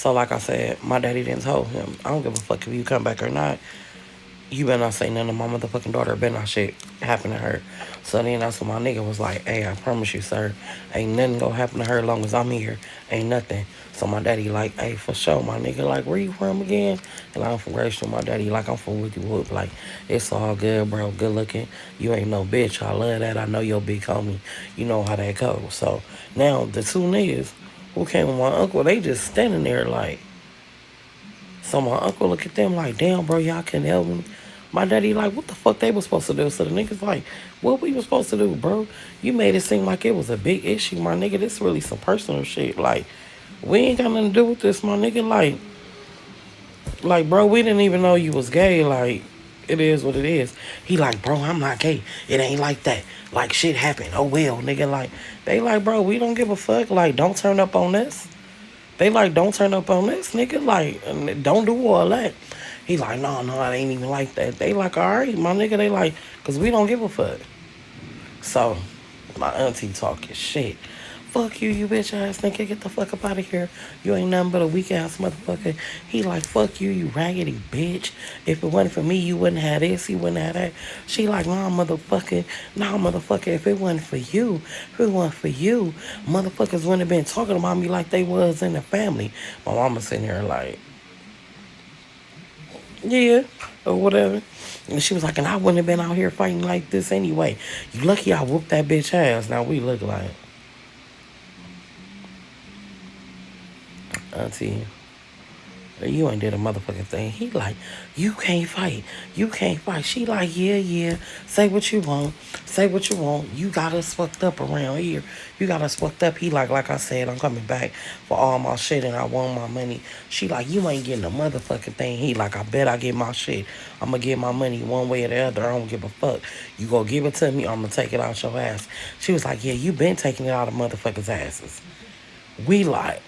So like I said, my daddy didn't tell him, I don't give a fuck if you come back or not. You better not say nothing to my motherfucking daughter. Better not shit happen to her. So then that's when my nigga was like, hey, I promise you, sir, ain't nothing gonna happen to her as long as I'm here. Ain't nothing. So my daddy like, hey, for sure, my nigga, like, where you from again? And I'm from Graceville. My daddy like, I'm from Wookie Whoop. Like, it's all good, bro. Good looking. You ain't no bitch. I love that. I know your big homie. You know how that goes. So now the two niggas who came with my uncle, they just standing there like, so my uncle look at them like, damn, bro, y'all couldn't help me. My daddy like, what the fuck they was supposed to do? So the niggas like, what we was supposed to do, bro? You made it seem like it was a big issue, my nigga. This really some personal shit. Like, we ain't got nothing to do with this, my nigga. Like, bro, we didn't even know you was gay. Like, it is what it is. He like, bro, I'm not gay. It ain't like that. Like, shit happened. Oh, well, nigga. Like, they like, bro, we don't give a fuck. Like, don't turn up on this. They like, don't turn up on this, nigga. Like, don't do all that. He like, no, no, it ain't even like that. They like, all right, my nigga. They like, cause we don't give a fuck. So, my auntie talking shit. Fuck you, you bitch ass nigga. Get the fuck up out of here. You ain't nothing but a weak ass motherfucker. He like, fuck you, you raggedy bitch. If it wasn't for me, you wouldn't have this, you wouldn't have that. She like, nah, motherfucker. Nah, motherfucker. If it wasn't for you, if it wasn't for you, motherfuckers wouldn't have been talking about me like they was in the family. My mama sitting here like, yeah, or whatever. And she was like, and I wouldn't have been out here fighting like this anyway. You lucky I whooped that bitch ass. Now we look like, auntie, you ain't did a motherfucking thing. He like, you can't fight. You can't fight. She like, yeah, yeah. Say what you want. Say what you want. You got us fucked up around here. You got us fucked up. He like I said, I'm coming back for all my shit and I want my money. She like, you ain't getting a motherfucking thing. He like, I bet I get my shit. I'm gonna get my money one way or the other. I don't give a fuck. You gonna give it to me, I'm gonna take it out your ass. She was like, yeah, you been taking it out of motherfuckers' asses. We like,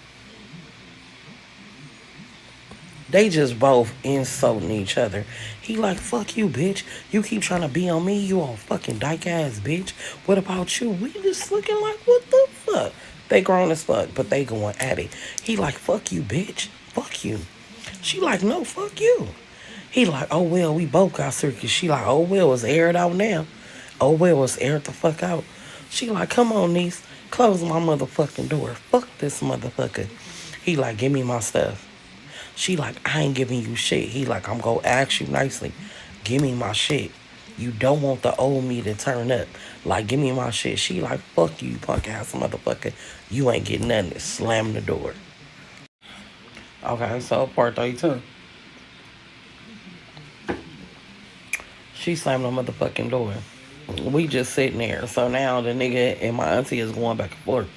they just both insulting each other. He like, fuck you, bitch. You keep trying to be on me, you all fucking dyke ass bitch. What about you? We just looking like, what the fuck? They grown as fuck, but they going at it. He like, fuck you, bitch. Fuck you. She like, no, fuck you. He like, oh well, we both got circus. She like, oh well, it's aired out now. Oh well, it's aired the fuck out. She like, come on, niece. Close my motherfucking door. Fuck this motherfucker. He like, give me my stuff. She like, I ain't giving you shit. He like, I'm gonna ask you nicely. Give me my shit. You don't want the old me to turn up. Like, give me my shit. She like, fuck you, punk ass motherfucker. You ain't getting nothing. Slam the door. Okay, so part 32. She slammed the motherfucking door. We just sitting there. So now the nigga and my auntie is going back and forth.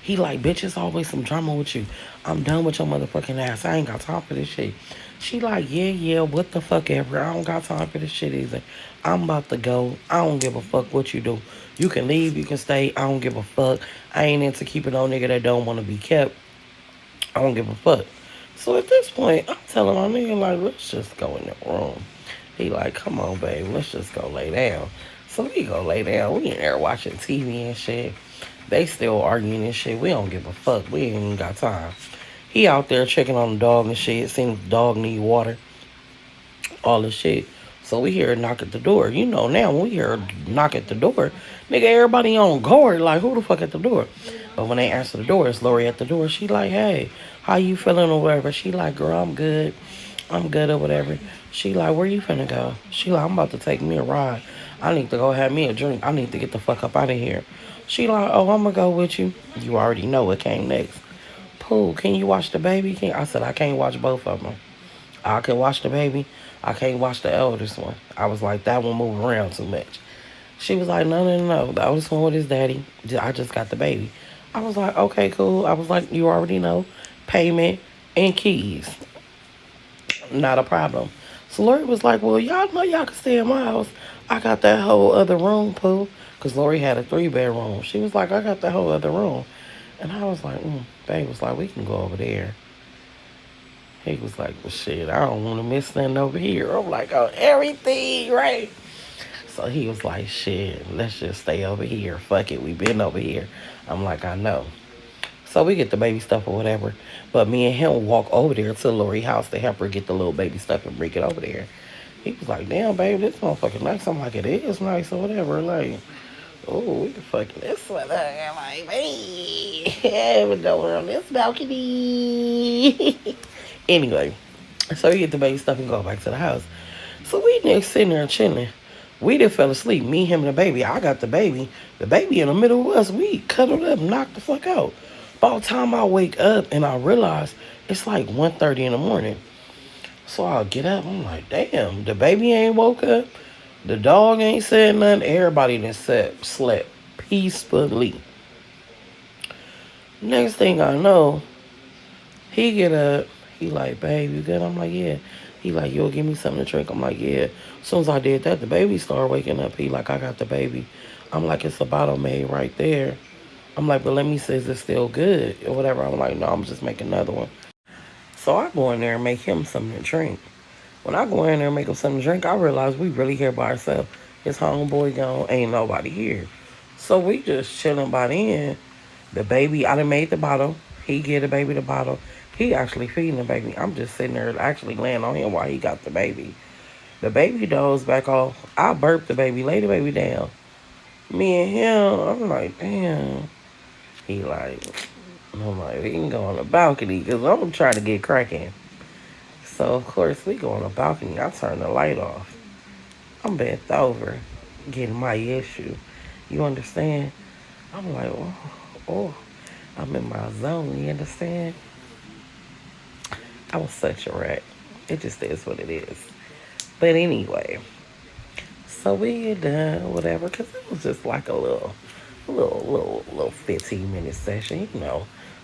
He like, bitch, it's always some drama with you. I'm done with your motherfucking ass. I ain't got time for this shit. She like, yeah, yeah, what the fuck ever. I don't got time for this shit either. I'm about to go. I don't give a fuck what you do. You can leave, you can stay. I don't give a fuck. I ain't into keeping no nigga that don't want to be kept. I don't give a fuck. So at this point, I'm telling my nigga, like, let's just go in the room. He like, come on, babe, let's just go lay down. So we go lay down. We in there watching TV and shit. They still arguing and shit. We don't give a fuck. We ain't even got time. He out there checking on the dog and shit. Seeing the dog need water. All this shit. So we hear a knock at the door. You know now when we hear a knock at the door, nigga, everybody on guard. Like, who the fuck at the door? But when they answer the door, it's Laurie at the door. She like, hey, how you feeling or whatever? She like, girl, I'm good. I'm good or whatever. She like, where you finna go? She like, I'm about to take me a ride. I need to go have me a drink. I need to get the fuck up out of here. She like, oh, I'm gonna go with you. You already know what came next. Pooh, can you watch the baby? I said, I can't watch both of them. I can watch the baby. I can't watch the eldest one. I was like, that one move around too much. She was like, no, no, no, no. The oldest one with his daddy. I just got the baby. I was like, okay, cool. I was like, you already know. Payment and keys. Not a problem. So Lori was like, well, y'all know y'all can stay in my house. I got that whole other room, Pooh. Because Lori had a 3-bedroom. She was like, I got that whole other room. And I was like, babe was like, we can go over there. He was like, well, shit, I don't want to miss nothing over here. I'm like, oh, everything, right? So he was like, shit, let's just stay over here. Fuck it, we been over here. I'm like, I know. So we get the baby stuff or whatever. But me and him walk over there to Laurie house to help her get the little baby stuff and bring it over there. He was like, damn, baby, this motherfucker nice. I'm like, it is nice or whatever. Like, oh, we can fucking this one. I'm like, hey, yeah, we go on this balcony. Anyway, so we get the baby stuff and go back to the house. So we next sitting there chilling. We done fell asleep. Me, him, and the baby. I got the baby. The baby in the middle of us. We cuddled up, knocked the fuck out. By the time I wake up and I realize it's like 1:30 in the morning. So I'll get up. I'm like, damn, the baby ain't woke up. The dog ain't said nothing. Everybody done slept peacefully. Next thing I know, he get up. He like, babe, you good? I'm like, yeah. He like, you'll give me something to drink? I'm like, yeah. As soon as I did that, the baby started waking up. He like, I got the baby. I'm like, it's a bottle made right there. I'm like, but let me see, is it still good? Or whatever. I'm like, no, I'm just making another one. So I go in there and make him something to drink. When I go in there and make him something to drink, I realize we really here by ourselves. His homeboy gone, ain't nobody here. So we just chilling by then. The baby, I done made the bottle. He get the baby the bottle. He actually feeding the baby. I'm just sitting there actually laying on him while he got the baby. The baby dozed back off. I burped the baby, lay the baby down. Me and him, I'm like, damn. He like, I'm like, we can go on the balcony because I'm trying to get cracking. So, of course, we go on the balcony. I turn the light off. I'm bent over, getting my issue. You understand? I'm like, oh, I'm in my zone. You understand? I was such a rat. It just is what it is. But anyway, so we get done, whatever, because it was just like a little 15-minute session,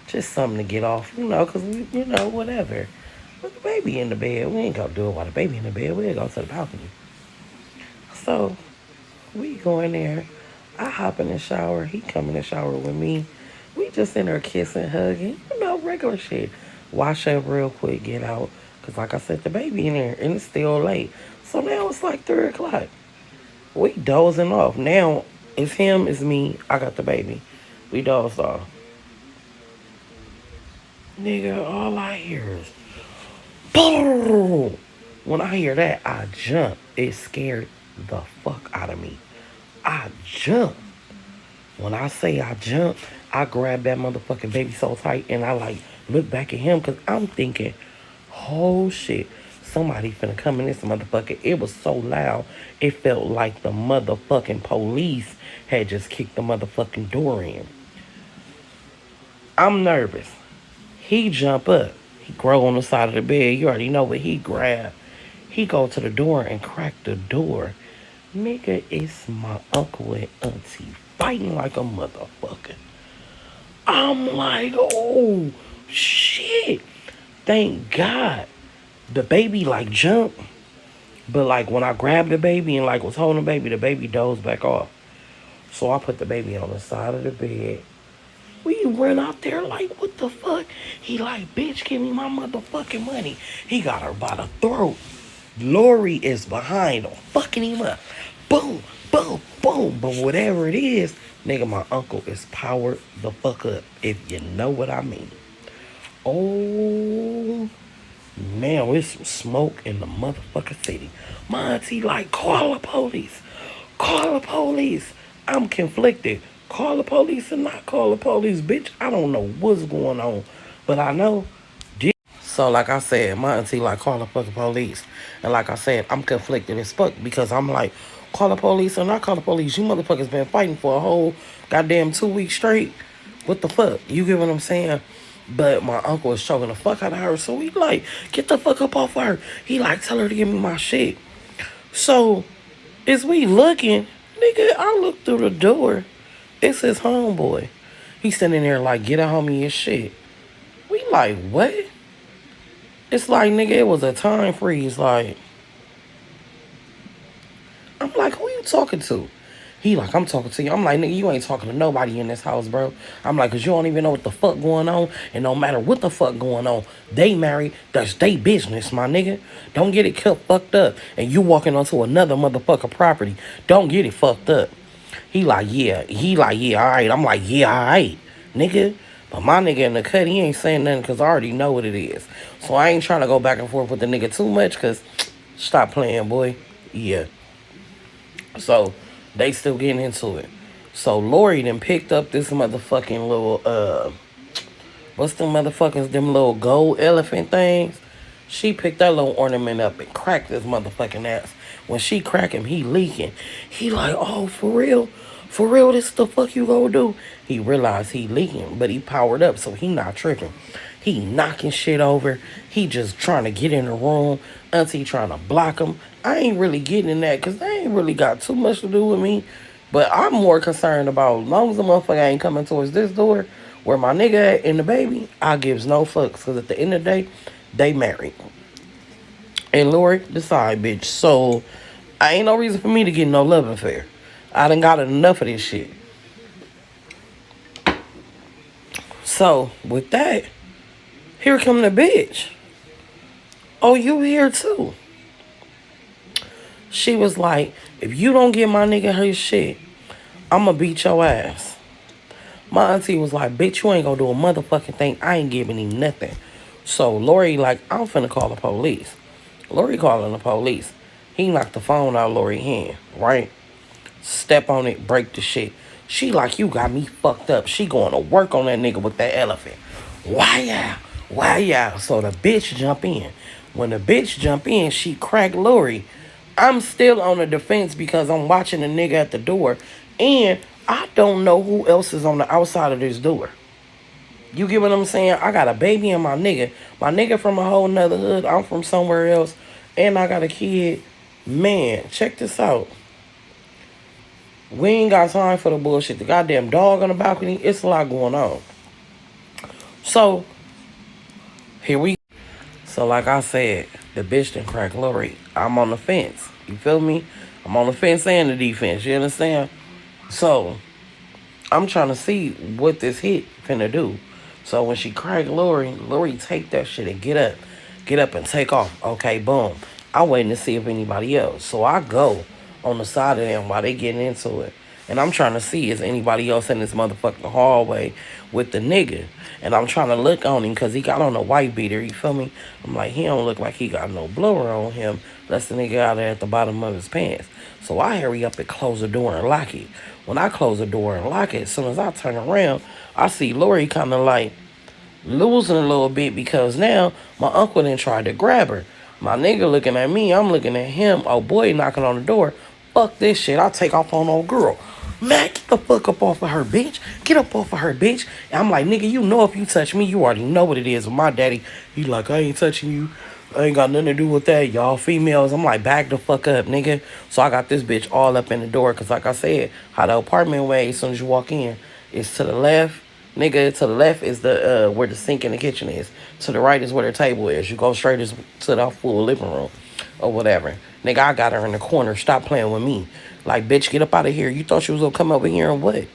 just something to get off, because we, whatever. With the baby in the bed, we ain't gonna do it while the baby in the bed. We'll go to the balcony. So we go in there. I hop in the shower. He come in the shower with me. We just in there kissing, hugging, regular shit. Wash up real quick, get out. Because like I said, the baby in there, and it's still late. So now it's like 3 o'clock. We dozing off. Now, it's him, it's me. I got the baby. We dozed off. Nigga, all I hear is, boom! When I hear that, I jump. It scared the fuck out of me. I jump. When I say I jump, I grab that motherfucking baby so tight and I like look back at him because I'm thinking, oh shit, somebody finna come in this motherfucker. It was so loud, it felt like the motherfucking police had just kicked the motherfucking door in. I'm nervous. He jump up. He grow on the side of the bed. You already know what he grab. He go to the door and crack the door. Nigga, it's my uncle and auntie fighting like a motherfucker. I'm like, oh, shit. Thank God. The baby, like, jumped. But, like, when I grabbed the baby and, like, was holding the baby dozed back off. So I put the baby on the side of the bed. We run out there like, what the fuck? He like, bitch, give me my motherfucking money. He got her by the throat. Laurie is behind him, fucking him up. Boom, boom, boom. But whatever it is, nigga, my uncle is powered the fuck up, if you know what I mean. Oh, man, it's some smoke in the motherfucking city. My auntie like, call the police. Call the police. I'm conflicted. Call the police or not call the police, bitch. I don't know what's going on. But I know. So, like I said, my auntie, like, call the fucking police. And like I said, I'm conflicted as fuck because I'm like, call the police or not call the police. You motherfuckers been fighting for a whole goddamn 2 weeks straight. What the fuck? You get what I'm saying? But my uncle is choking the fuck out of her. So he like, get the fuck up off her. He like, tell her to give me my shit. So, as we looking, nigga, I look through the door. It's his homeboy. He's sitting there like, get a homie your shit. We like, what? It's like, nigga, it was a time freeze. Like, I'm like, who you talking to? He like, I'm talking to you. I'm like, nigga, you ain't talking to nobody in this house, bro. I'm like, cause you don't even know what the fuck going on. And no matter what the fuck going on, they married. That's they business, my nigga. Don't get it fucked up. And you walking onto another motherfucker property. Don't get it fucked up. He like, yeah. He like, yeah, all right. I'm like, yeah, all right, nigga. But my nigga in the cut, he ain't saying nothing because I already know what it is. So I ain't trying to go back and forth with the nigga too much because stop playing, boy. Yeah. So they still getting into it. So Laurie then picked up this motherfucking little what's them motherfuckers, them little gold elephant things? She picked that little ornament up and cracked this motherfucking ass. When she crack him, he leaking. He like, oh, for real? For real, this the fuck you gonna do? He realized he leaking, but he powered up, so he not tripping. He knocking shit over. He just trying to get in the room. Auntie trying to block him. I ain't really getting in that because they ain't really got too much to do with me. But I'm more concerned about as long as the motherfucker ain't coming towards this door where my nigga at and the baby, I gives no fucks. Because at the end of the day, they married. And Lori, decide, bitch. So, I ain't no reason for me to get no love affair. I done got enough of this shit. So, with that, here come the bitch. Oh, you here too? She was like, if you don't get my nigga his shit, I'ma beat your ass. My auntie was like, bitch, you ain't gonna do a motherfucking thing. I ain't giving him nothing. So Lori like, I'm finna call the police. Lori calling the police. He knocked the phone out of Lori's hand, right? Step on it, break the shit. She like, you got me fucked up. She going to work on that nigga with that elephant. Why ya? Why ya? So the bitch jump in. When the bitch jump in, she crack Lori. I'm still on the defense because I'm watching the nigga at the door. And I don't know who else is on the outside of this door. You get what I'm saying? I got a baby and my nigga. My nigga from a whole nother hood. I'm from somewhere else. And I got a kid. Man, check this out. We ain't got time for the bullshit. The goddamn dog on the balcony. It's a lot going on. So, here we go. So, like I said, the bitch done crack Laurie. I'm on the fence. You feel me? I'm on the fence and the defense. You understand? So, I'm trying to see what this hit finna do. So when she cracked Laurie take that shit and get up. Get up and take off. Okay, boom. I'm waiting to see if anybody else. So I go on the side of them while they getting into it. And I'm trying to see is anybody else in this motherfucking hallway with the nigga. And I'm trying to look on him because he got on a white beater. You feel me? I'm like, he don't look like he got no blower on him. Unless the nigga out there at the bottom of his pants. So I hurry up and close the door and lock it. When I close the door and lock it, as soon as I turn around, I see Laurie kind of like losing a little bit because now my uncle then tried to grab her. My nigga looking at me, I'm looking at him. Oh boy, knocking on the door. Fuck this shit. I take off on old girl. Man, get the fuck up off of her, bitch. Get up off of her, bitch. And I'm like, nigga, you know if you touch me, you already know what it is. With my daddy, he like, I ain't touching you. I ain't got nothing to do with that. Y'all females. I'm like, back the fuck up, nigga. So I got this bitch all up in the door. Because like I said, how the apartment way, as soon as you walk in, it's to the left. Nigga, to the left is the where the sink in the kitchen is. To the right is where the table is. You go straight to the full living room or whatever. Nigga, I got her in the corner. Stop playing with me. Like, bitch, get up out of here. You thought you was gonna come over here and what?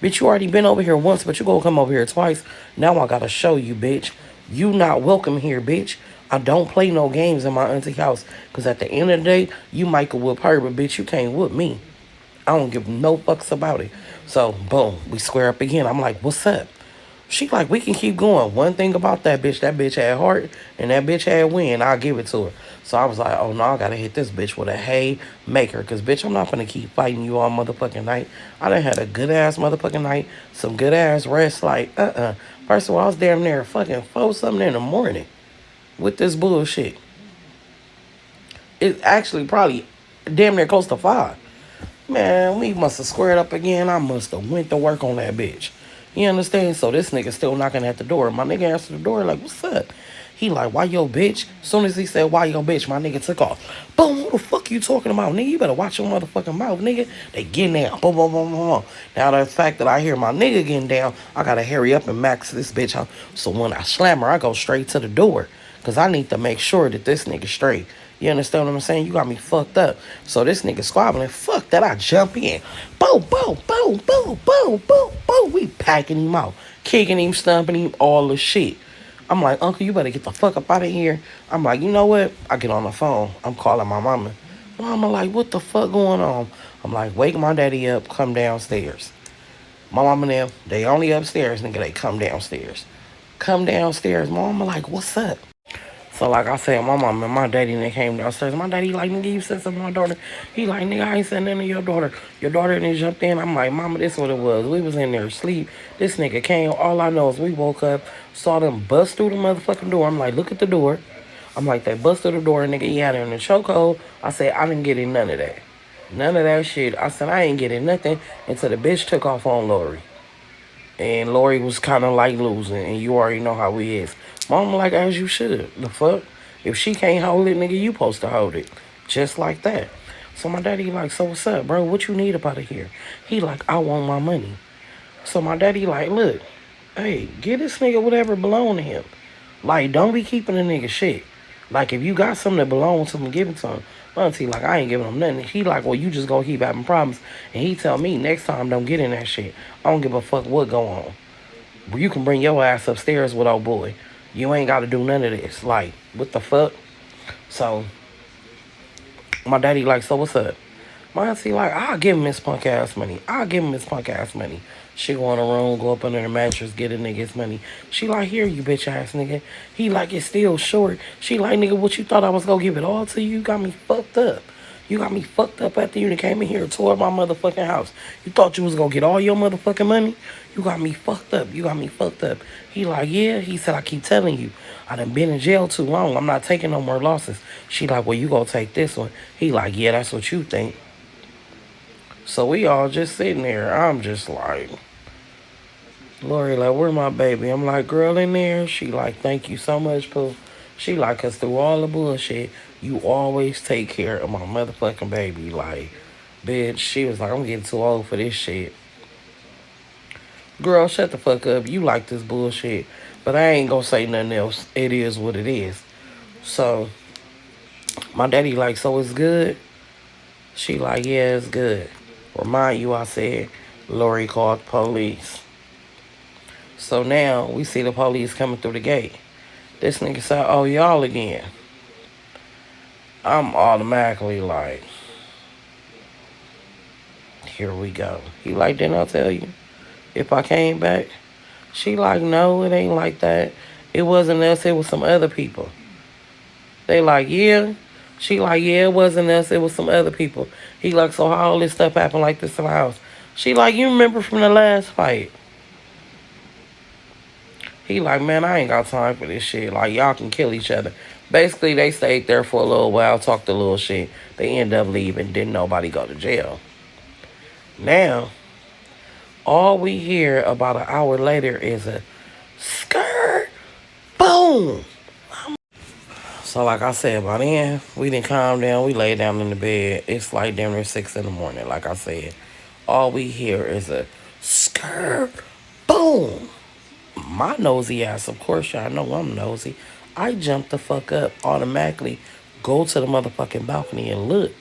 Bitch, you already been over here once, but you gonna come over here twice. Now I gotta show you, bitch. You not welcome here, bitch. I don't play no games in my auntie house. Because at the end of the day, you might could whoop her, but bitch, you can't whoop me. I don't give no fucks about it. So, boom, we square up again. I'm like, what's up? She like, we can keep going. One thing about that bitch had heart and that bitch had wind. I'll give it to her. So I was like, oh no, I gotta hit this bitch with a haymaker. Cause bitch, I'm not gonna keep fighting you all motherfucking night. I done had a good ass motherfucking night. Some good ass rest. Like, First of all, I was damn near fucking 4 something in the morning with this bullshit. It's actually probably damn near close to 5. Man, we must have squared up again. I must have went to work on that bitch. You understand? So this nigga still knocking at the door. My nigga answered the door like, what's up? He like, why yo bitch? As soon as he said, why yo bitch, my nigga took off. Boom, what the fuck you talking about, nigga? You better watch your motherfucking mouth, nigga. They getting down. Boom, boom, boom, boom, boom. Now the fact that I hear my nigga getting down, I gotta hurry up and max this bitch out. So when I slam her, I go straight to the door. Because I need to make sure that this nigga straight. You understand what I'm saying? You got me fucked up. So this nigga squabbling. Fuck that. I jump in. Boom, boom, boom, boom, boom, boom, boom. We packing him out. Kicking him, stumping him, all the shit. I'm like, uncle, you better get the fuck up out of here. I'm like, you know what? I get on the phone. I'm calling my mama. Mama like, what the fuck going on? I'm like, wake my daddy up. Come downstairs. My mom and them, they only upstairs, nigga. They come downstairs. Come downstairs. My mama like, what's up? So like I said, my mom and my daddy and they came downstairs. My daddy like, nigga, you said something to my daughter. He like, nigga, I ain't said nothing to your daughter. Your daughter then jumped in. I'm like, mama, this what it was. We was in there asleep. This nigga came. All I know is we woke up, saw them bust through the motherfucking door. I'm like, look at the door. I'm like, they bust through the door, nigga. He had her in the chokehold. I said, I didn't get in none of that. None of that shit. I said, I ain't getting nothing until the bitch took off on Laurie. And Laurie was kind of like losing, and you already know how he is. Mama like, as you should. The fuck? If she can't hold it, nigga, you supposed to hold it. Just like that. So my daddy like, so what's up, bro? What you need up out of here? He like, I want my money. So my daddy like, look, hey, get this nigga whatever belong to him. Like, don't be keeping a nigga shit. Like, if you got something that belongs to him, give it to him. My auntie like, I ain't giving him nothing. He like, well, you just gonna keep having problems. And he tell me, next time, don't get in that shit. I don't give a fuck what go on. You can bring your ass upstairs with old boy. You ain't got to do none of this. Like, what the fuck? So, my daddy like, so what's up? My auntie like, I'll give him his punk ass money. I'll give him his punk ass money. She go in the room, go up under the mattress, get a nigga his money. She like, here you bitch ass nigga. He like, it's still short. She like, nigga, what you thought I was gonna give it all to you? You got me fucked up. You got me fucked up after you came in here and tore up my motherfucking house. You thought you was gonna get all your motherfucking money? You got me fucked up. You got me fucked up. He like, yeah. He said, I keep telling you, I done been in jail too long. I'm not taking no more losses. She like, well, you gonna take this one. He like, yeah, that's what you think. So we all just sitting there. I'm just like, Laurie like, where my baby? I'm like, girl in there. She like, thank you so much, Pooh. She like, cause through all the bullshit, you always take care of my motherfucking baby. Like, bitch, she was like, I'm getting too old for this shit. Girl, shut the fuck up. You like this bullshit. But I ain't gonna say nothing else. It is what it is. So, my daddy like, so it's good? She like, yeah, it's good. Remind you, I said, Laurie called the police. So now, we see the police coming through the gate. This nigga said, oh, y'all again. I'm automatically like, here we go. He like, didn't I tell you? If I came back? She like, no, it ain't like that. It wasn't us, it was some other people. They like, yeah. She like, yeah, it wasn't us, it was some other people. He like, so how all this stuff happened like this in the house? She like, you remember from the last fight? He like, man, I ain't got time for this shit. Like, y'all can kill each other. Basically, they stayed there for a little while, talked a little shit. They end up leaving, didn't nobody go to jail. Now, all we hear about an hour later is a skirt, boom. So like I said, by then, we didn't calm down. We lay down in the bed. It's like damn near 6 in the morning, like I said. All we hear is a skirt, boom. My nosy ass, of course y'all know I'm nosy. I jump the fuck up automatically, go to the motherfucking balcony and look.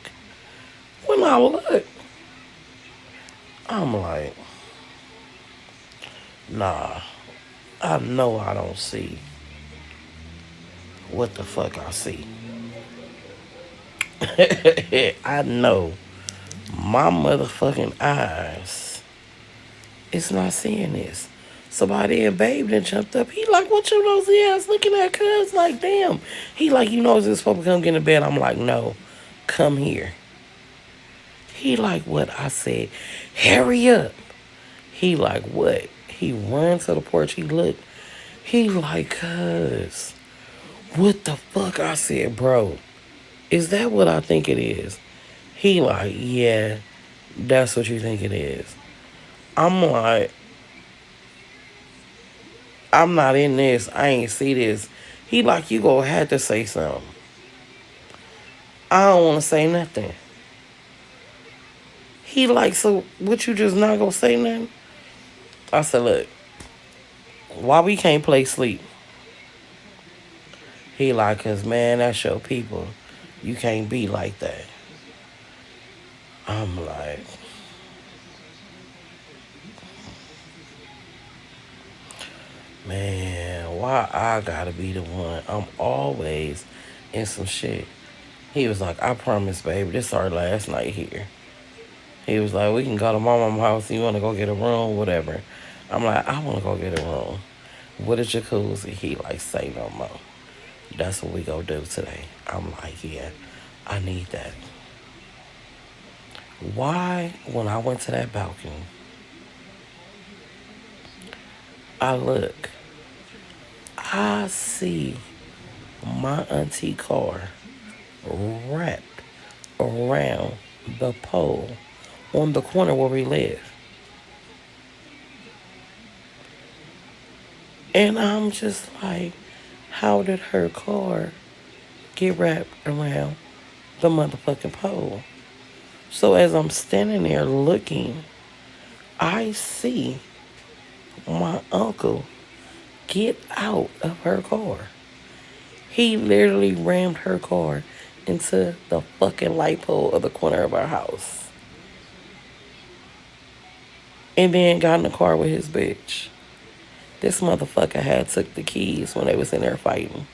When I look, I'm like, nah, I know I don't see what the fuck I see. I know my motherfucking eyes is not seeing this. Somebody and babe then jumped up. He like, what your nosy ass looking at, cuz? Like, damn. He like, you know, is this supposed to come get in bed? I'm like, no, come here. He like, what? I said, hurry up. He like, what? He run to the porch. He look. He like, cuz, what the fuck? I said, bro, is that what I think it is? He like, yeah, that's what you think it is. I'm like, I'm not in this. I ain't see this. He like, you gonna have to say something. I don't want to say nothing. He like, so what, you just not gonna say nothing? I said, look, why we can't play sleep? He like, cause man, that's your people. You can't be like that. I'm like, man, why I gotta be the one? I'm always in some shit. He was like, I promise, baby, this our last night here. He was like, we can go to my mom's house. You want to go get a room, whatever. I'm like, I want to go get a room with a jacuzzi. He like, say no more. That's what we go do today. I'm like, yeah, I need that. Why, when I went to that balcony, I look, I see my auntie car wrapped around the pole on the corner where we live. And I'm just like, how did her car get wrapped around the motherfucking pole? So as I'm standing there looking, I see my uncle get out of her car. He literally rammed her car into the fucking light pole of the corner of our house. And then got in the car with his bitch. This motherfucker had took the keys when they was in there fighting.